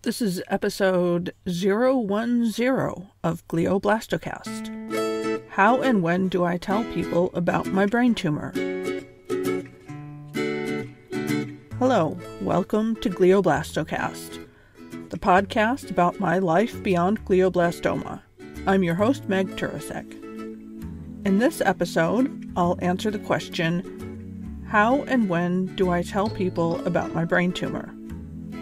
This is episode 010 of Glioblast-O-Cast. How and when do I tell people about my brain tumor? Hello, welcome to Glioblast-O-Cast, the podcast about my life beyond glioblastoma. I'm your host, Meg Turasek. In this episode, I'll answer the question, how and when do I tell people about my brain tumor?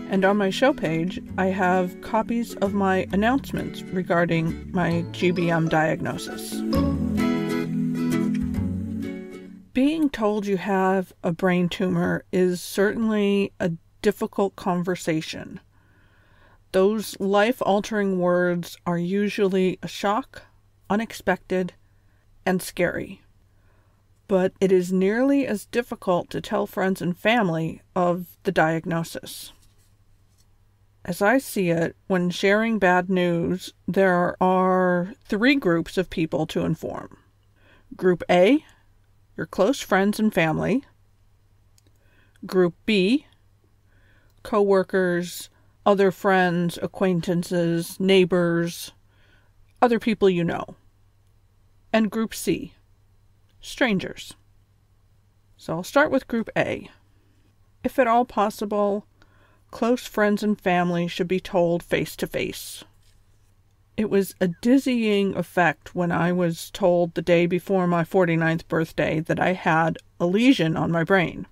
And on my show page, I have copies of my announcements regarding my GBM diagnosis. Being told you have a brain tumor is certainly a difficult conversation. Those life-altering words are usually a shock, unexpected, and scary. But it is nearly as difficult to tell friends and family of the diagnosis. As I see it, when sharing bad news, there are three groups of people to inform. Group A, your close friends and family. Group B, coworkers, other friends, acquaintances, neighbors, other people you know. And Group C, strangers. So I'll start with Group A. If at all possible, close friends and family should be told face-to-face. It was a dizzying effect when I was told the day before my 49th birthday that I had a lesion on my brain.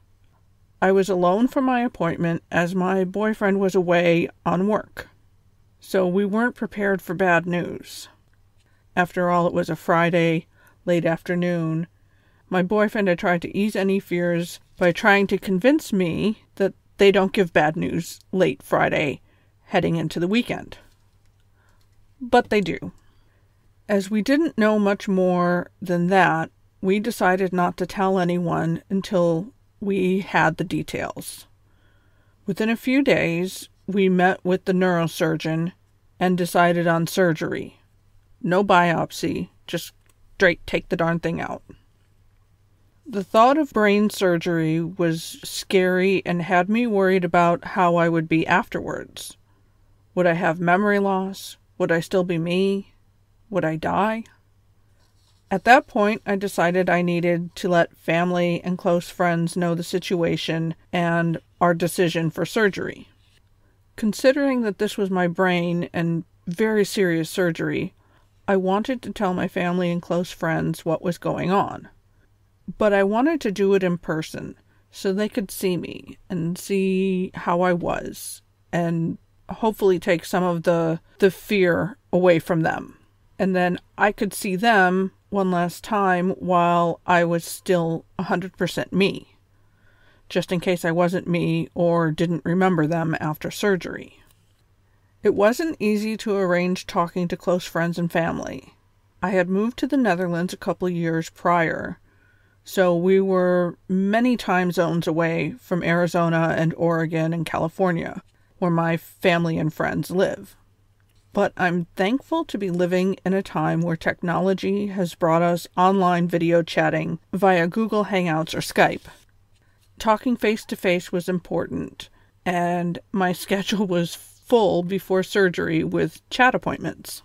I was alone for my appointment as my boyfriend was away on work, so we weren't prepared for bad news. After all, it was a Friday, late afternoon. My boyfriend had tried to ease any fears by trying to convince me that they don't give bad news late Friday, heading into the weekend. But they do. As we didn't know much more than that, we decided not to tell anyone until we had the details. Within a few days, we met with the neurosurgeon and decided on surgery. No biopsy, just straight take the darn thing out. The thought of brain surgery was scary and had me worried about how I would be afterwards. Would I have memory loss? Would I still be me? Would I die? At that point, I decided I needed to let family and close friends know the situation and our decision for surgery. Considering that this was my brain and very serious surgery, I wanted to tell my family and close friends what was going on. But I wanted to do it in person so they could see me and see how I was and hopefully take some of the fear away from them. And then I could see them one last time while I was still 100% me, just in case I wasn't me or didn't remember them after surgery. It wasn't easy to arrange talking to close friends and family. I had moved to the Netherlands a couple years prior, so we were many time zones away from Arizona and Oregon and California, where my family and friends live. But I'm thankful to be living in a time where technology has brought us online video chatting via Google Hangouts or Skype. Talking face-to-face was important, and my schedule was full before surgery with chat appointments.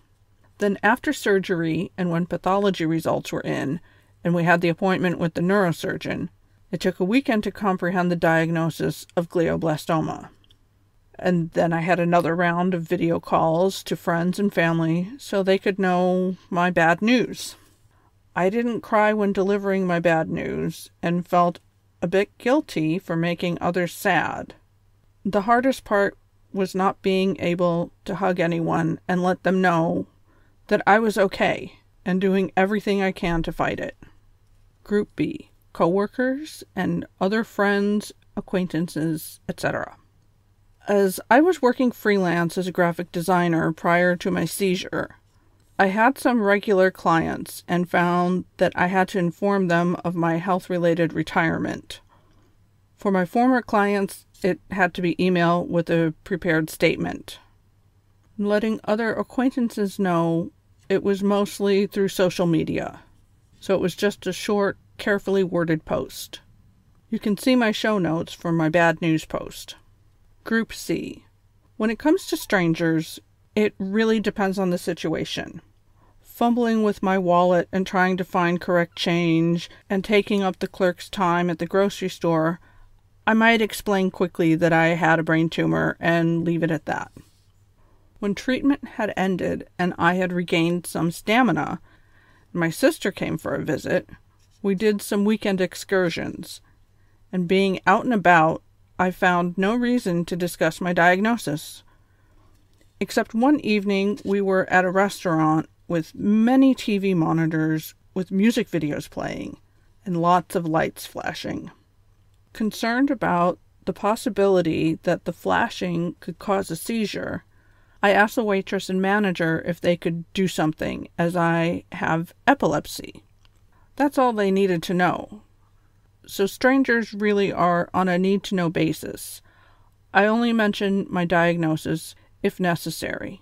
Then after surgery and when pathology results were in, and we had the appointment with the neurosurgeon, it took a weekend to comprehend the diagnosis of glioblastoma. And then I had another round of video calls to friends and family so they could know my bad news. I didn't cry when delivering my bad news and felt a bit guilty for making others sad. The hardest part was not being able to hug anyone and let them know that I was okay and doing everything I can to fight it. Group B, coworkers and other friends, acquaintances, etc. As I was working freelance as a graphic designer prior to my seizure, I had some regular clients and found that I had to inform them of my health-related retirement. For my former clients, it had to be email with a prepared statement. Letting other acquaintances know, it was mostly through social media. So it was just a short, carefully worded post. You can see my show notes for my bad news post. Group C, When it comes to strangers, it really depends on the situation. Fumbling with my wallet and trying to find correct change and taking up the clerk's time at the grocery store, I might explain quickly that I had a brain tumor and leave it at that. When treatment had ended and I had regained some stamina, my sister came for a visit. We did some weekend excursions, and being out and about, I found no reason to discuss my diagnosis. Except one evening we were at a restaurant with many TV monitors with music videos playing and lots of lights flashing. Concerned about the possibility that the flashing could cause a seizure, I asked the waitress and manager if they could do something, as I have epilepsy. That's all they needed to know. So strangers really are on a need-to-know basis. I only mention my diagnosis if necessary.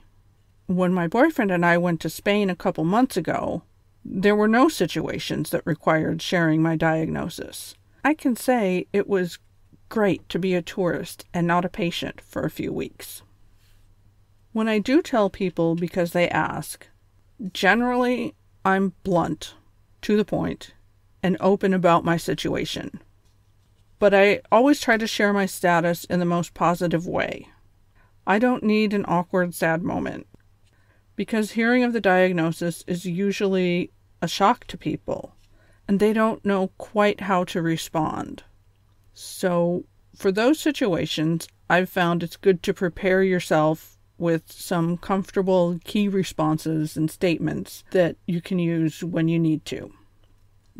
When my boyfriend and I went to Spain a couple months ago, there were no situations that required sharing my diagnosis. I can say it was great to be a tourist and not a patient for a few weeks. When I do tell people because they ask, generally I'm blunt, to the point, and open about my situation. But I always try to share my status in the most positive way. I don't need an awkward, sad moment, because hearing of the diagnosis is usually a shock to people, and they don't know quite how to respond. So, for those situations, I've found it's good to prepare yourself with some comfortable key responses and statements that you can use when you need to.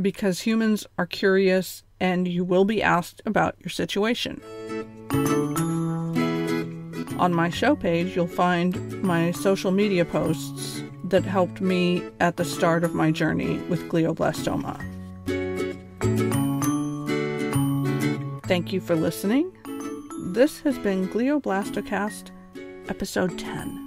Because humans are curious and you will be asked about your situation. On my show page, you'll find my social media posts that helped me at the start of my journey with glioblastoma. Thank you for listening. This has been Glioblast-O-Cast, episode 10.